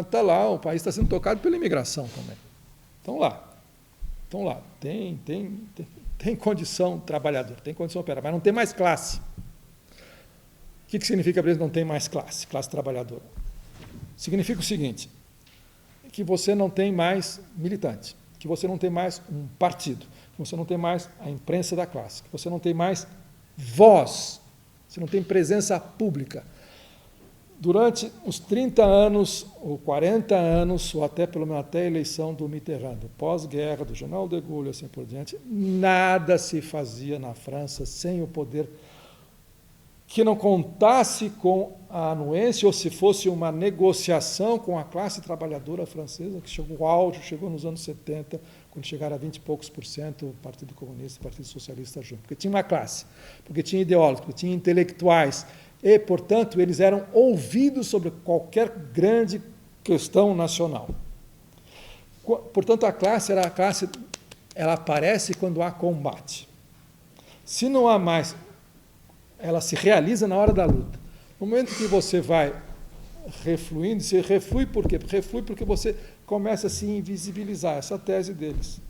Está lá, o país está sendo tocado pela imigração também. Estão lá. Tem condição trabalhadora, tem condição operária, mas não tem mais classe. O que significa para eles não tem mais classe trabalhadora? Significa o seguinte, que você não tem mais militante, que você não tem mais um partido, que você não tem mais a imprensa da classe, que você não tem mais voz, você não tem presença pública. Durante os 30 anos, ou 40 anos, ou até pelo menos até a eleição do Mitterrand, pós-guerra, do General de Gaulle, assim por diante, nada se fazia na França sem o poder que não contasse com a anuência, ou se fosse uma negociação com a classe trabalhadora francesa, que chegou ao auge, chegou nos anos 70, quando chegaram a 20 e poucos por cento, o Partido Comunista e o Partido Socialista junto. Porque tinha uma classe, porque tinha ideólogos, porque tinha intelectuais, e, portanto, eles eram ouvidos sobre qualquer grande questão nacional. Portanto, a classe ela aparece quando há combate. Se não há mais, ela se realiza na hora da luta. No momento que você vai refluindo, você reflui por quê? Reflui porque você começa a se invisibilizar, essa é a tese deles.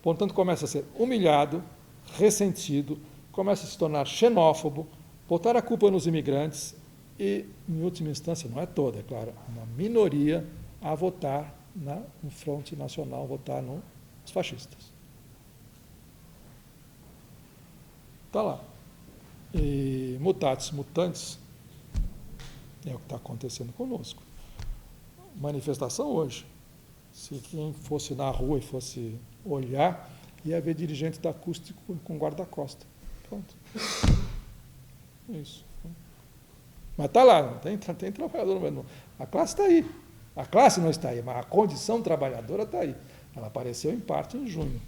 Portanto, começa a ser humilhado, ressentido, começa a se tornar xenófobo, botar a culpa nos imigrantes e, em última instância, não é toda, é claro, uma minoria a votar no Fronte Nacional, votar nos fascistas. Está lá. E mutatis mutandis é o que está acontecendo conosco. Manifestação hoje. Se quem fosse na rua e fosse olhar, ia ver dirigente da acústico com guarda-costa. Pronto. Isso. Mas está lá, tem trabalhador mesmo. A classe está aí. A classe não está aí, mas a condição trabalhadora está aí. Ela apareceu em parte em junho.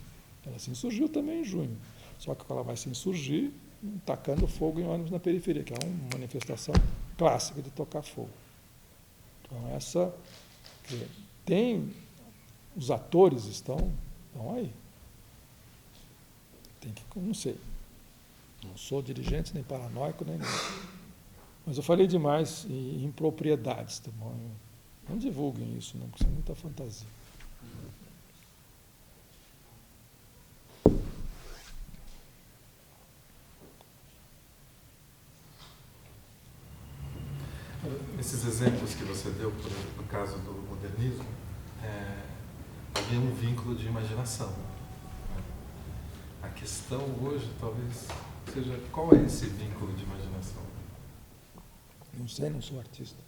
Ela se insurgiu também em junho. Só que ela vai se insurgir tacando fogo em ônibus na periferia, que é uma manifestação clássica de tocar fogo. Então, os atores estão aí. Não sei. Não sou dirigente, nem paranoico, nem nada. Mas eu falei demais em impropriedades. Tá bom? Não divulguem isso, não, porque isso é muita fantasia. Esses exemplos que você deu, por exemplo, no caso do modernismo, havia um vínculo de imaginação. Né? A questão hoje, talvez, seja qual é esse vínculo de imaginação? Não sei, não sou artista.